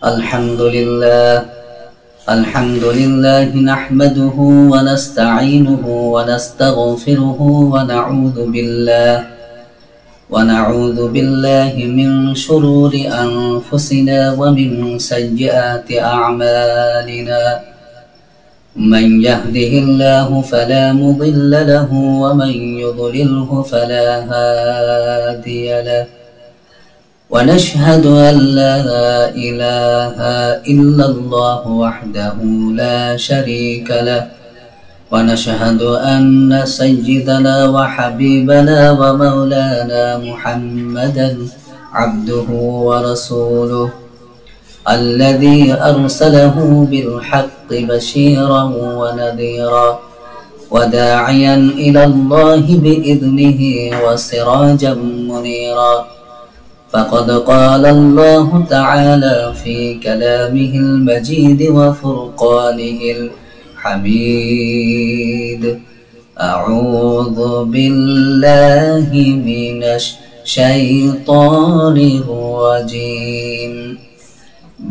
الحمد لله نحمده ونستعينه ونستغفره ونعوذ بالله من شرور أنفسنا ومن سيئات أعمالنا. من يهده الله فلا مضل له ومن يضلله فلا هادي له. ونشهد أن لا إله إلا الله وحده لا شريك له. ونشهد أن سيدنا وحبيبنا ومولانا محمدا عبده ورسوله الذي أرسله بالحق بشيرا ونذيرا وداعيا إلى الله بإذنه وسراجا منيرا. فقد قال الله تعالى في كلامه المجيد وفرقانه الحميد: أعوذ بالله من الشيطان الرجيم.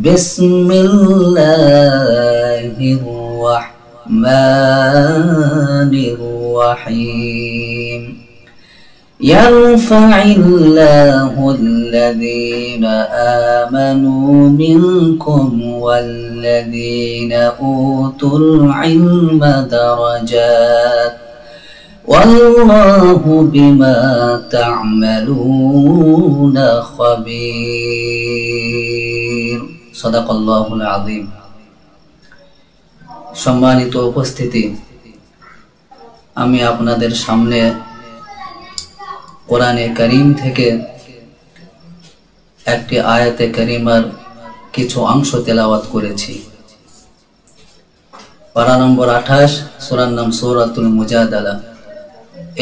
بسم الله الرحمن الرحيم. يرفع الله الذين آمنوا منكم والذين أوتوا العلم درجات والله بما تعملون خبير. صدق الله العظيم. সম্মানিত উপস্থিতি, আমি আপনাদের সামনে কোরআনে কারীম থেকে একটি আয়াতে কারীমার কিছু অংশ তেলাওয়াত করেছি। পারা নম্বর 28, সূরার নাম সূরাতুল মুজাদালা।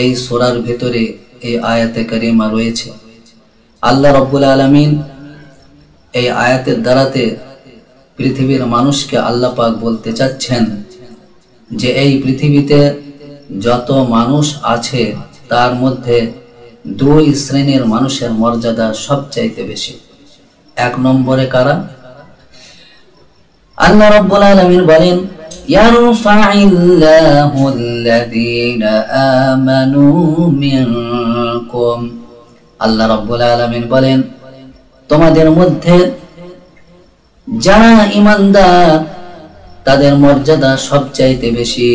এই সূরার ভিতরে এই আয়াতে কারীমা রয়েছে। আল্লাহ রাব্বুল আলামিন এই আয়াতের দ্বারাতে পৃথিবীর মানুষকে আল্লাহ পাক বলতে চাচ্ছেন যে এই পৃথিবীতে যত মানুষ আছে তার মধ্যে দুই শ্রেণীর মানুষের মর্যাদা সবচাইতে বেশি। এক নম্বরে কারা? আল্লাহ রাব্বুল আলামিন বলেন, ইয়ারফাইল্লাহুল্লাযীনা আমানু মিনকুম। আল্লাহ রাব্বুল আলামিন বলেন, তোমাদের মধ্যে যারা ঈমানদার তাদের মর্যাদা সবচাইতে বেশি।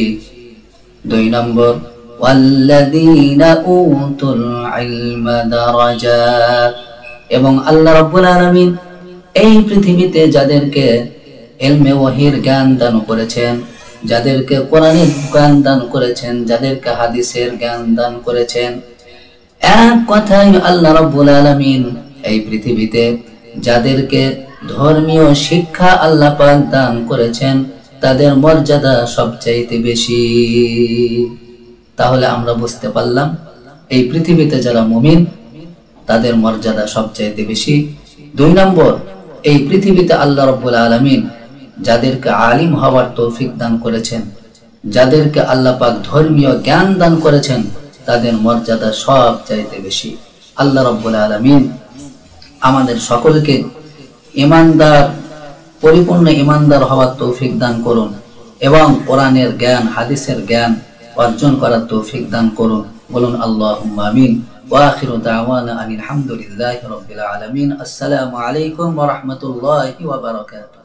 দুই নম্বর, ওয়াল্লাযীনা উতুল ইলমা দারাজাত। এবং আল্লাহ রাব্বুল আলামিন এই পৃথিবীতে যাদেরকে ইলমে ওয়াহির জ্ঞান দান করেছেন, যাদেরকে কোরআনের জ্ঞান দান করেছেন, যাদেরকে হাদিসের জ্ঞান দান করেছেন, এক কথায় আল্লাহ রাব্বুল আলামিন এই পৃথিবীতে যাদেরকে ধর্মীয় শিক্ষা আল্লাহ পাক দান করেছেন তাদের মর্যাদা সবচাইতে বেশি। তাহলে আমরা বুঝতে পারলাম এই পৃথিবীতে যারা মুমিন তাদের মর্যাদা সবচাইতে বেশি। দুই নম্বর, এই পৃথিবীতে আল্লাহ রাব্বুল আলামিন যাদেরকে আলিম হওয়ার তৌফিক দান করেছেন, যাদেরকে আল্লাহ পাক ধর্মীয় জ্ঞান দান করেছেন তাদের মর্যাদা সবচাইতে বেশি। আল্লাহ রাব্বুল আলামিন আমাদের সকলকে ঈমানদার, পরিপূর্ণ ঈমানদার হওয়ার তৌফিক দান করুন এবং কোরআনের জ্ঞান, হাদিসের জ্ঞান অর্জন করার তৌফিক দান করুন। বলুন আল্লাহুম্মা আমিন। ওয়া আখিরু দাওয়ানা আনিল হামদুলিল্লাহি রাব্বিল আলামিন। আসসালামু আলাইকুম ওয়া রাহমাতুল্লাহি ওয়া বারাকাতুহু।